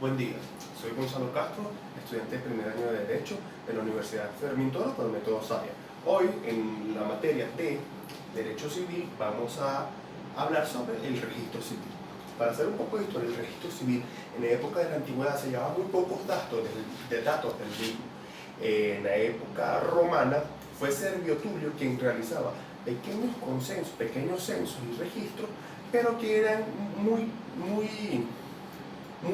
Buen día, soy Gonzalo Castro, estudiante de primer año de Derecho de la Universidad Fermín Toro por el método SAIA. Hoy, en la materia de Derecho Civil, vamos a hablar sobre el registro civil. Para hacer un poco de historia, el registro civil en la época de la antigüedad se llevaba muy pocos datos del mismo. En la época romana fue Servio Tulio quien realizaba pequeños censos y registros, pero que eran muy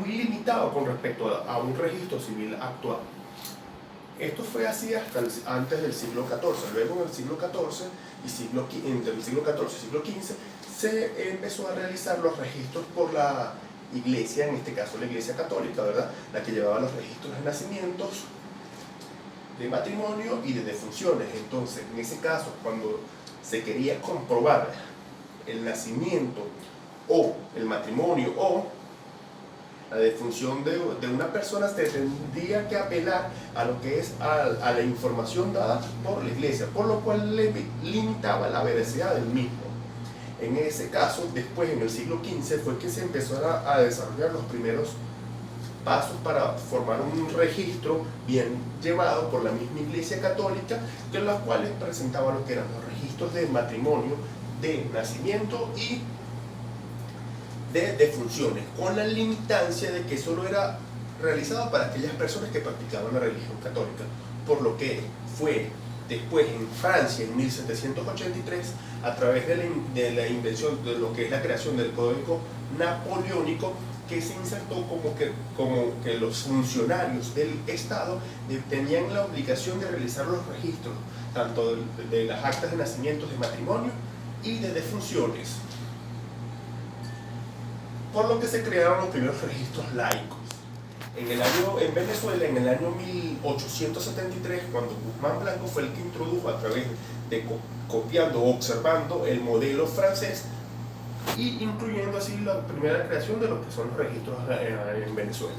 limitado con respecto a un registro civil actual. Esto fue así hasta antes del siglo XIV. Luego en el siglo XIV entre el siglo XIV y siglo XV se empezó a realizar los registros por la iglesia, en este caso la iglesia católica, ¿verdad? La que llevaba los registros de nacimientos, de matrimonio y de defunciones. Entonces, en ese caso, cuando se quería comprobar el nacimiento o el matrimonio o la defunción de una persona, se tendría que apelar a lo que es a la información dada por la iglesia, por lo cual le limitaba la veracidad del mismo. En ese caso, después en el siglo XV fue que se empezó a desarrollar los primeros pasos para formar un registro bien llevado por la misma iglesia católica, que los cuales presentaban lo que eran los registros de matrimonio, de nacimiento y de defunciones, con la limitancia de que solo era realizado para aquellas personas que practicaban la religión católica, por lo que fue después en Francia en 1783, a través de la invención de lo que es la creación del Código Napoleónico, que se insertó como que los funcionarios del Estado tenían la obligación de realizar los registros, tanto de las actas de nacimientos, de matrimonio y de defunciones, por lo que se crearon los primeros registros laicos. En Venezuela, en el año 1873, cuando Guzmán Blanco fue el que introdujo, a través de copiando o observando el modelo francés, y incluyendo así la primera creación de lo que son los registros en Venezuela.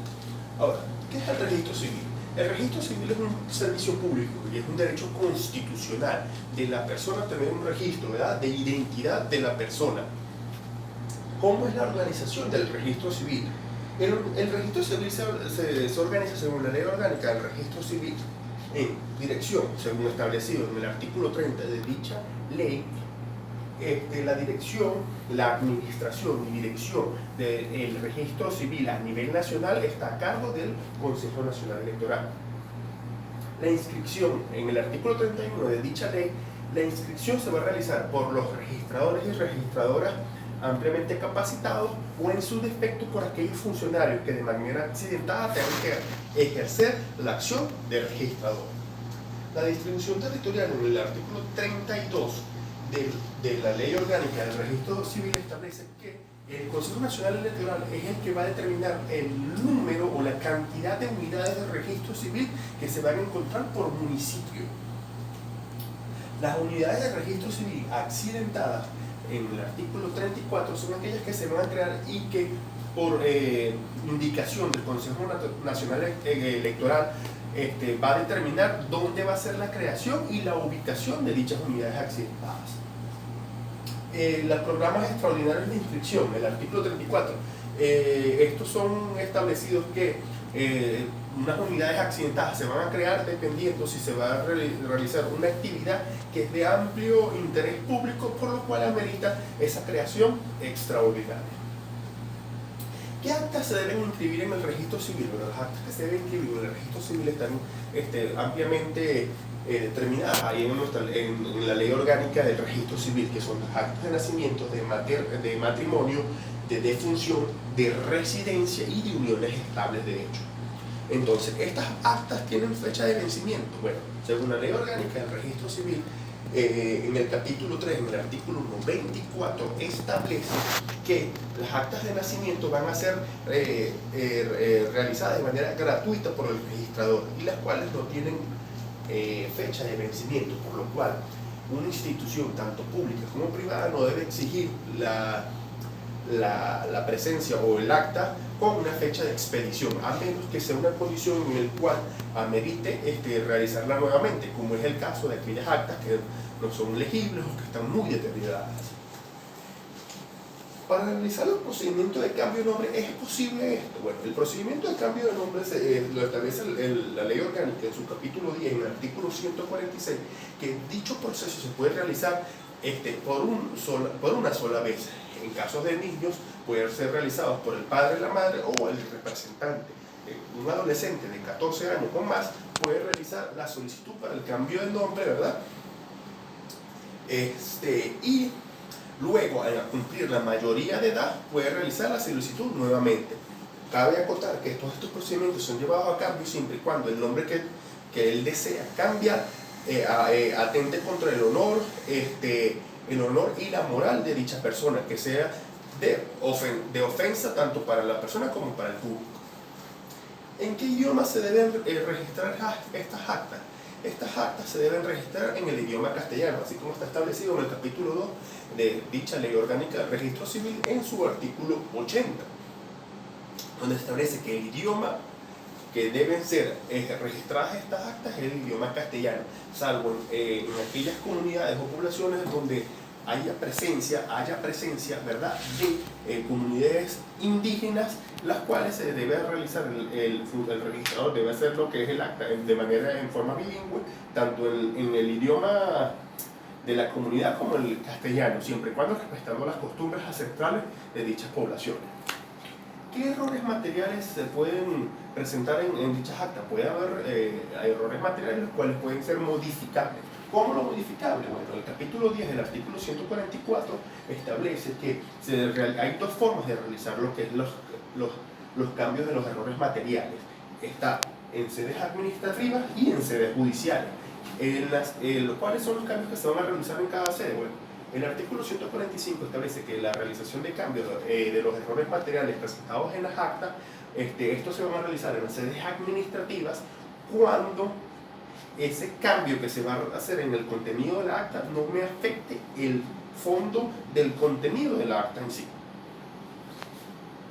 Ahora, ¿qué es el registro civil? El registro civil es un servicio público y es un derecho constitucional de la persona tener un registro, ¿verdad?, de identidad de la persona. ¿Cómo es la organización del registro civil? El registro civil se organiza según la ley orgánica del registro civil en dirección, según establecido en el artículo 30 de dicha ley. La dirección, la administración y dirección del registro civil a nivel nacional está a cargo del Consejo Nacional Electoral. La inscripción, en el artículo 31 de dicha ley, la inscripción se va a realizar por los registradores y registradoras ampliamente capacitados, o en su defecto por aquellos funcionarios que de manera accidentada tengan que ejercer la acción de registrador. La distribución territorial en el artículo 32 de la ley orgánica del registro civil establece que el Consejo Nacional Electoral es el que va a determinar el número o la cantidad de unidades de registro civil que se van a encontrar por municipio. Las unidades de registro civil accidentadas en el artículo 34 son aquellas que se van a crear y que por indicación del Consejo Nacional Electoral va a determinar dónde va a ser la creación y la ubicación de dichas unidades accidentadas. Los programas extraordinarios de inscripción, el artículo 34, estos son establecidos que unas unidades accidentadas se van a crear dependiendo si se va a realizar una actividad que es de amplio interés público, por lo cual amerita esa creación extraordinaria. ¿Qué actas se deben inscribir en el registro civil? Bueno, las actas que se deben inscribir en el registro civil están ampliamente determinadas ahí en la ley orgánica del registro civil, que son las actas de nacimiento, de matrimonio, de defunción, de residencia y de uniones estables de hecho. Entonces, estas actas tienen fecha de vencimiento. Bueno, según la ley orgánica del registro civil, en el capítulo 3, en el artículo 24, establece que las actas de nacimiento van a ser realizadas de manera gratuita por el registrador, y las cuales no tienen fecha de vencimiento, por lo cual una institución, tanto pública como privada, no debe exigir la presencia o el acta con una fecha de expedición, a menos que sea una condición en la cual amerite realizarla nuevamente, como es el caso de aquellas actas que no son legibles o que están muy deterioradas. Para realizar el procedimiento de cambio de nombre, ¿es posible esto? Bueno, el procedimiento de cambio de nombre lo establece la Ley Orgánica en su capítulo 10, en el artículo 146, que dicho proceso se puede realizar por una sola vez. En casos de niños, pueden ser realizados por el padre, la madre o el representante. Un adolescente de 14 años o más puede realizar la solicitud para el cambio de nombre, ¿verdad? Y luego, al cumplir la mayoría de edad, puede realizar la solicitud nuevamente. Cabe acotar que todos estos procedimientos son llevados a cabo siempre y cuando el nombre que él desea cambiar atente contra el honor y la moral de dicha persona, que sea de ofensa tanto para la persona como para el público. ¿En qué idioma se deben registrar estas actas? Estas actas se deben registrar en el idioma castellano, así como está establecido en el capítulo 2 de dicha Ley Orgánica del Registro Civil en su artículo 80, donde establece que el idioma que deben ser registradas estas actas es el idioma castellano, salvo en aquellas comunidades o poblaciones donde haya presencia, ¿verdad?, de comunidades indígenas, las cuales se debe realizar, el registrador debe hacer lo que es el acta en forma bilingüe, tanto en el idioma de la comunidad como en el castellano, siempre y cuando respetando las costumbres ancestrales de dichas poblaciones. ¿Qué errores materiales se pueden presentar en dichas actas? Puede haber errores materiales los cuales pueden ser modificables. ¿Cómo lo modificable? Bueno, el capítulo 10 del artículo 144 establece que hay dos formas de realizar lo que es los cambios de los errores materiales. Está en sedes administrativas y en sedes judiciales. ¿Cuáles son los cambios que se van a realizar en cada sede? Bueno, el artículo 145 establece que la realización de cambios de los errores materiales presentados en las actas, estos se van a realizar en las sedes administrativas cuando ese cambio que se va a hacer en el contenido de la acta no me afecte el fondo del contenido de la acta en sí.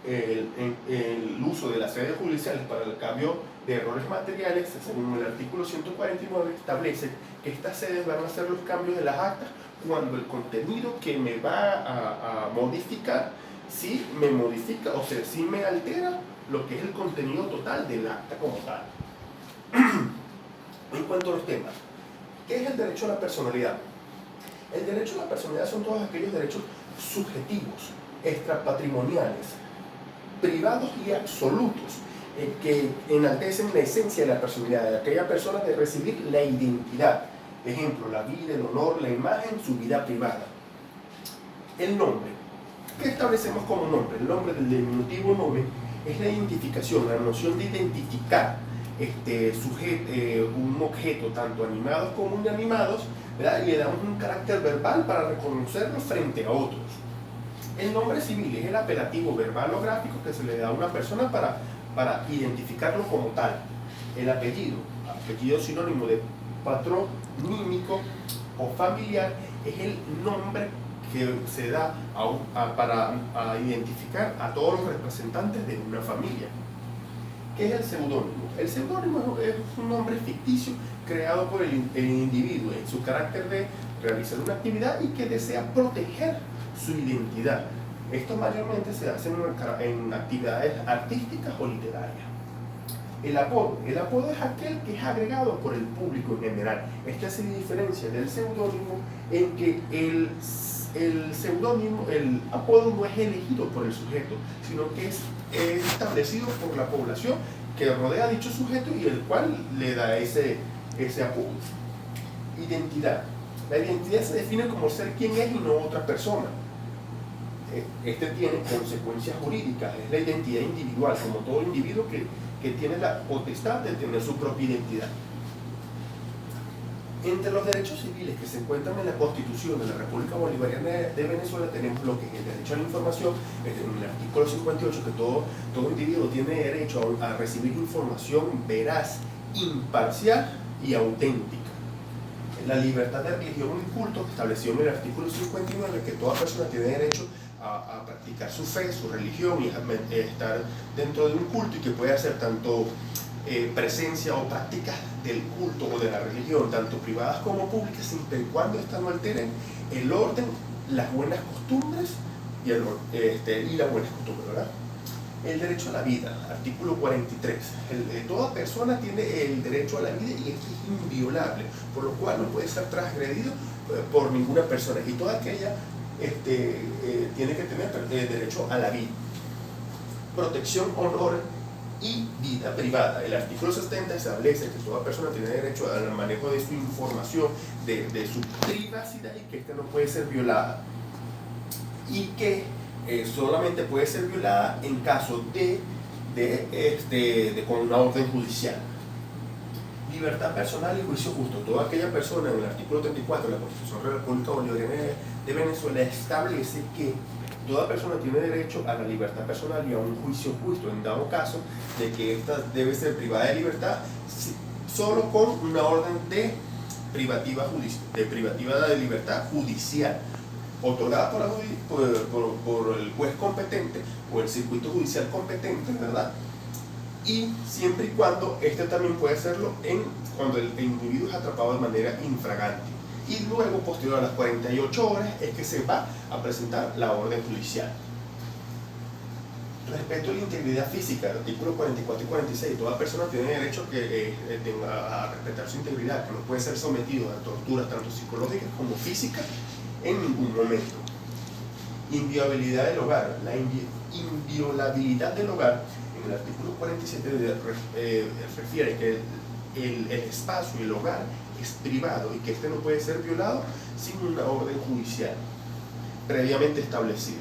El uso de las sedes judiciales para el cambio de errores materiales, según el artículo 149, establece que estas sedes van a hacer los cambios de las actas cuando el contenido que me va a modificar, si me modifica, o sea, si me altera lo que es el contenido total del acta como tal. En cuanto a los temas, ¿qué es el derecho a la personalidad? El derecho a la personalidad son todos aquellos derechos subjetivos, extrapatrimoniales, privados y absolutos, que enaltecen la esencia de la personalidad de aquella persona, de recibir la identidad. Ejemplo, la vida, el honor, la imagen, su vida privada. El nombre. ¿Qué establecemos como nombre? El nombre del diminutivo nombre es la identificación, la noción de identificar un objeto, tanto animados como inanimados, ¿verdad? Y le damos un carácter verbal para reconocerlo frente a otros. El nombre civil es el apelativo verbal o gráfico que se le da a una persona para identificarlo como tal. El apellido sinónimo de patronímico o familiar, es el nombre que se da para identificar a todos los representantes de una familia. ¿Qué es el seudónimo? El seudónimo es un nombre ficticio creado por el individuo en su carácter de realizar una actividad y que desea proteger su identidad. Esto mayormente se hace en actividades artísticas o literarias. El apodo es aquel que es agregado por el público en general. Esta se diferencia del seudónimo en que el apodo no es elegido por el sujeto, sino que es establecido por la población que rodea a dicho sujeto y el cual le da ese apodo. Identidad. La identidad se define como ser quien es y no otra persona. Tiene consecuencias jurídicas, es la identidad individual, como todo individuo que tiene la potestad de tener su propia identidad. Entre los derechos civiles que se encuentran en la Constitución de la República Bolivariana de Venezuela tenemos lo que es el derecho a la información, en el artículo 58, que todo individuo tiene derecho a recibir información veraz, imparcial y auténtica. La libertad de religión y culto, estableció en el artículo 59, que toda persona tiene derecho a practicar su fe, su religión y a estar dentro de un culto, y que puede hacer tanto presencia o prácticas del culto o de la religión, tanto privadas como públicas, siempre y cuando estas no alteren el orden, las buenas costumbres y las buenas costumbres, ¿verdad? El derecho a la vida, artículo 43. Toda persona tiene el derecho a la vida y esto es inviolable, por lo cual no puede ser transgredido por ninguna persona. Y toda aquella tiene que tener derecho a la vida. Protección, honor y vida privada. El artículo 70 establece que toda persona tiene derecho al manejo de su información, de su privacidad, y que esta no puede ser violada. Y que solamente puede ser violada en caso de con una orden judicial. Libertad personal y juicio justo. Toda aquella persona, en el artículo 34 de la Constitución de la República Bolivariana de Venezuela, establece que toda persona tiene derecho a la libertad personal y a un juicio justo, en dado caso de que ésta debe ser privada de libertad solo con una orden de privativa de libertad judicial, otorgada por el juez competente o el circuito judicial competente, ¿verdad? Y siempre y cuando también puede hacerlo cuando el individuo es atrapado de manera infragante. Y luego, posterior a las 48 horas, es que se va a presentar la orden judicial. Respecto a la integridad física, el artículo 44 y 46, toda persona tiene derecho a respetar su integridad, que no puede ser sometido a torturas tanto psicológicas como físicas en ningún momento. Inviolabilidad del hogar. La inviolabilidad del hogar, en el artículo 47, refiere que el espacio y el hogar es privado y que no puede ser violado sin una orden judicial previamente establecida.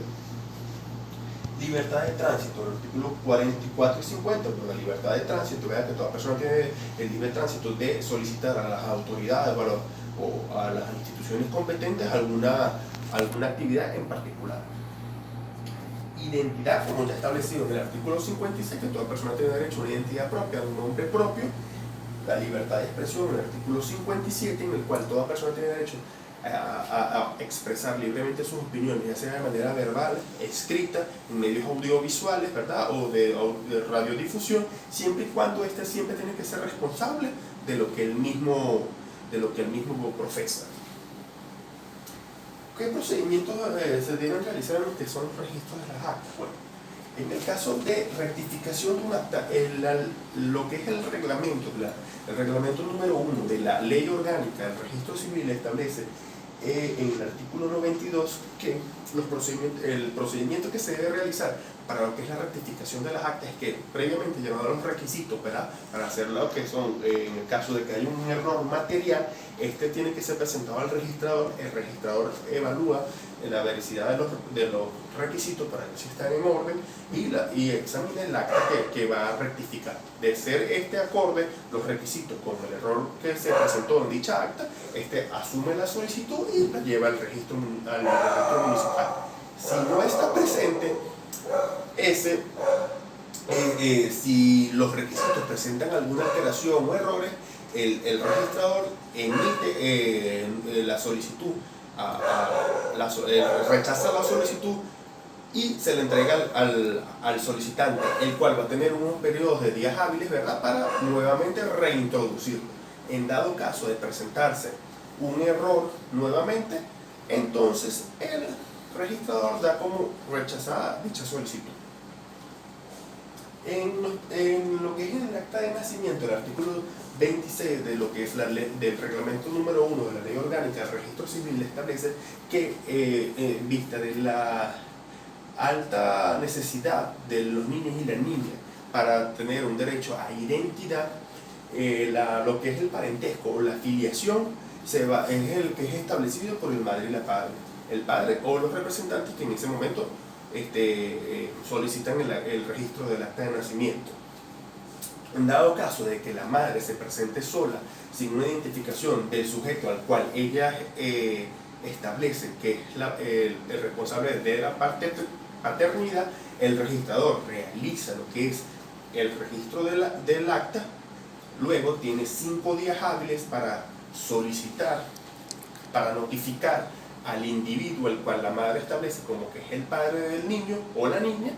Libertad de tránsito, el artículo 44 y 50, por la libertad de tránsito, vea que toda persona tiene el libre tránsito de solicitar a las autoridades o a las instituciones competentes alguna actividad en particular. Identidad, como ya establecido en el artículo 56, que toda persona tiene derecho a una identidad propia, a un nombre propio. La libertad de expresión, en el artículo 57, en el cual toda persona tiene derecho a expresar libremente sus opiniones, ya sea de manera verbal, escrita, en medios audiovisuales, ¿verdad? O de radiodifusión, siempre y cuando siempre tiene que ser responsable de lo que él mismo profesa. ¿Qué procedimientos se deben realizar en lo que son los registros de las actas? Bueno, en el caso de rectificación de un acta, lo que es el reglamento número 1 de la Ley Orgánica del Registro Civil establece en el artículo 92 que el procedimiento que se debe realizar para lo que es la rectificación de las actas es que previamente llevar los requisitos para hacer lo que son, en el caso de que haya un error material, tiene que ser presentado al registrador. El registrador evalúa la veracidad de los requisitos para ver si están en orden y examina el acta que va a rectificar. De ser acorde los requisitos con el error que se presentó en dicha acta, asume la solicitud y la lleva al registro municipal. Si no está presente si los requisitos presentan alguna alteración o errores, el registrador emite la solicitud, rechaza la solicitud y se le entrega al solicitante, el cual va a tener unos periodos de días hábiles, ¿verdad?, para nuevamente reintroducirlo. En dado caso de presentarse un error nuevamente, entonces el registrador da como rechazada dicha solicitud. En lo que es el acta de nacimiento, el artículo 26 de lo que es del reglamento número 1 de la Ley Orgánica del Registro Civil establece que vista de la alta necesidad de los niños y las niñas para tener un derecho a identidad, lo que es el parentesco o la filiación es el que es establecido por el madre y la padre. El padre o los representantes que en ese momento solicitan el registro del acta de nacimiento. En dado caso de que la madre se presente sola, sin una identificación del sujeto al cual ella establece que es el responsable de la paternidad, el registrador realiza lo que es el registro del acta. Luego tiene 5 días hábiles para solicitar, para notificar al individuo el cual la madre establece como que es el padre del niño o la niña,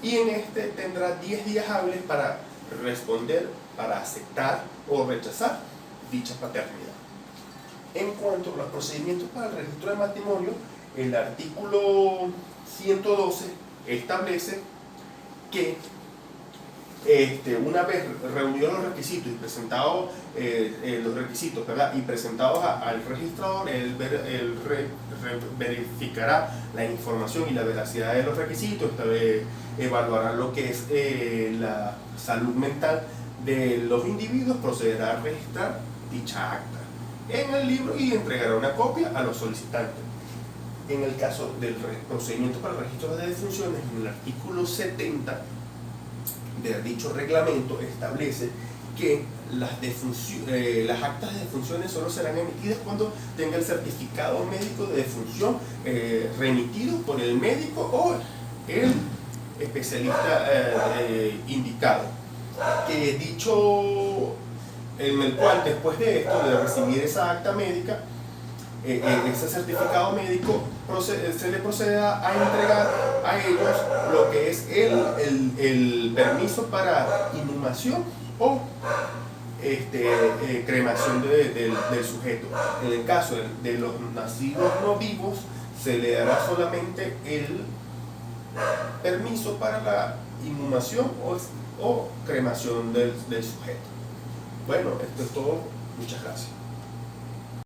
y en tendrá 10 días hábiles para responder, para aceptar o rechazar dicha paternidad. En cuanto a los procedimientos para el registro de matrimonio, el artículo 112 establece que una vez reunidos los requisitos y presentados los requisitos, ¿verdad? Y presentados al registrador, él verificará la información y la veracidad de los requisitos, esta vez evaluará lo que es la salud mental de los individuos, procederá a registrar dicha acta en el libro y entregará una copia a los solicitantes. En el caso del procedimiento para el registro de defunciones, en el artículo 70 de dicho reglamento establece que las actas de defunciones solo serán emitidas cuando tenga el certificado médico de defunción remitido por el médico o el especialista indicado. En el cual después de esto, de recibir esa acta médica, ese certificado médico, se le proceda a entregar a ellos lo que es el permiso para inhumación o cremación del sujeto. En el caso de los nacidos no vivos, se le dará solamente el permiso para la inhumación o cremación del sujeto. Bueno, esto es todo. Muchas gracias.